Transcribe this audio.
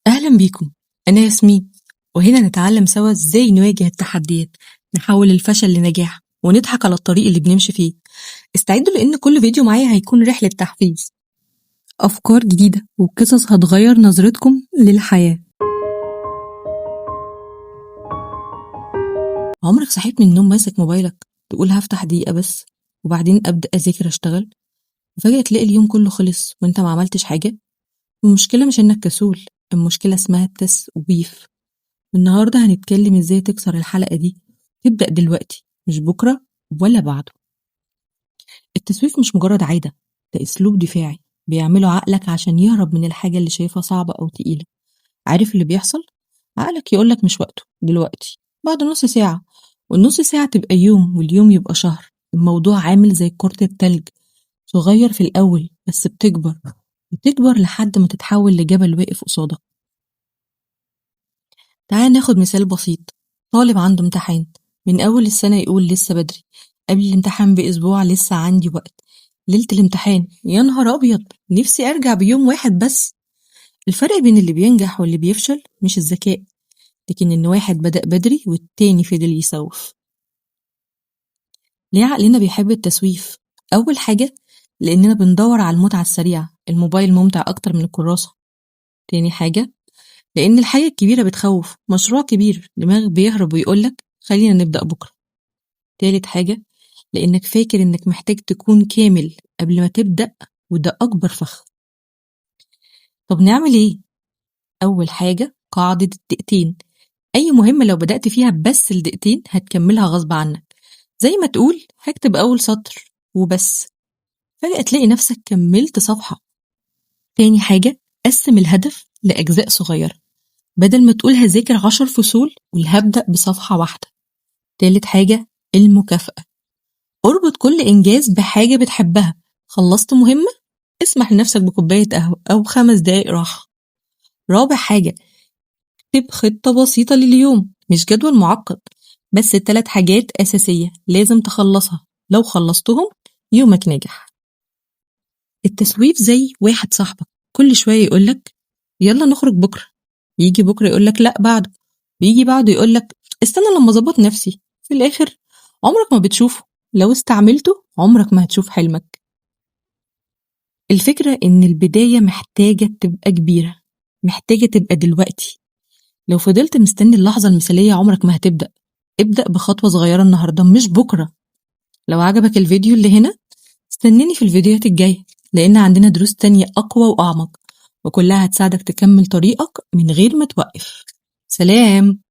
أهلا بيكم. أنا ياسمين، وهنا نتعلم سوا إزاي نواجه التحديات، نحول الفشل لنجاح ونضحك على الطريق اللي بنمشي فيه. استعدوا لأن كل فيديو معايا هيكون رحلة تحفيز، أفكار جديدة وقصص هتغير نظرتكم للحياة. عمرك صحيت من النوم ماسك موبايلك تقول هفتح دقيقة بس وبعدين أبدأ أذاكر أشتغل، وفجأة تلاقي اليوم كله خلص وأنت ما عملتش حاجة؟ المشكلة مش إنك كسول، المشكلة اسمها التسويف. النهاردة هنتكلم ازاي تكسر الحلقة دي. تبدأ دلوقتي مش بكرة ولا بعده. التسويف مش مجرد عادة، ده أسلوب دفاعي بيعمله عقلك عشان يهرب من الحاجة اللي شايفها صعبة أو تقيلة. عارف اللي بيحصل؟ عقلك يقولك مش وقته دلوقتي، بعد نص ساعة، والنص ساعة تبقى يوم واليوم يبقى شهر. الموضوع عامل زي كرة التلج، صغير في الأول بس بتكبر لحد ما تتحول لجبل واقف قصادك. تعال ناخد مثال بسيط. طالب عنده امتحان، من أول السنة يقول لسه بدري، قبل الامتحان بأسبوع لسه عندي وقت، ليلة الامتحان يا نهار أبيض نفسي أرجع بيوم واحد بس. الفرق بين اللي بينجح واللي بيفشل مش الذكاء، لكن إن واحد بدأ بدري والتاني فضل يسوف. ليه عقلنا بيحب التسويف؟ أول حاجة، لأننا بندور على المتعة السريعة، الموبايل ممتع أكتر من الكراسة. تاني حاجة، لأن الحاجة الكبيرة بتخوف، مشروع كبير دماغ بيهرب ويقولك خلينا نبدأ بكرة. تالت حاجة، لأنك فاكر إنك محتاج تكون كامل قبل ما تبدأ، وده أكبر فخ. طب نعمل إيه؟ أول حاجة قاعدة الدقيقتين. أي مهمة لو بدأت فيها بس الدقيقتين هتكملها غصب عنك، زي ما تقول هكتب أول سطر وبس، فجأة تلاقي نفسك كملت صفحة. تاني حاجة، قسم الهدف لأجزاء صغيرة، بدل ما تقول هذاكر 10 فصول قول هبدأ بصفحة واحدة. تالت حاجة، المكافأة، اربط كل إنجاز بحاجة بتحبها. خلصت مهمة، اسمح لنفسك بكوباية قهوة أو 5 دقايق راحة. رابع حاجة، اكتب خطة بسيطة لليوم، مش جدول معقد، بس 3 حاجات أساسية لازم تخلصها، لو خلصتهم يومك ناجح. التسويف زي واحد صاحبك كل شوية يقولك يلا نخرج بكرة، يجي بكرة يقولك لأ بعده، بيجي بعده يقولك استنى لما أظبط نفسي. في الآخر عمرك ما بتشوفه، لو استعملته عمرك ما هتشوف حلمك. الفكرة إن البداية محتاجة تبقى كبيرة، محتاجة تبقى دلوقتي. لو فضلت مستني اللحظة المثالية عمرك ما هتبدأ. ابدأ بخطوة صغيرة النهاردة مش بكرة. لو عجبك الفيديو اللي هنا استناني في الفيديوهات الجاية، لأن عندنا دروس تانية أقوى وأعمق، وكلها هتساعدك تكمل طريقك من غير ما توقف. سلام.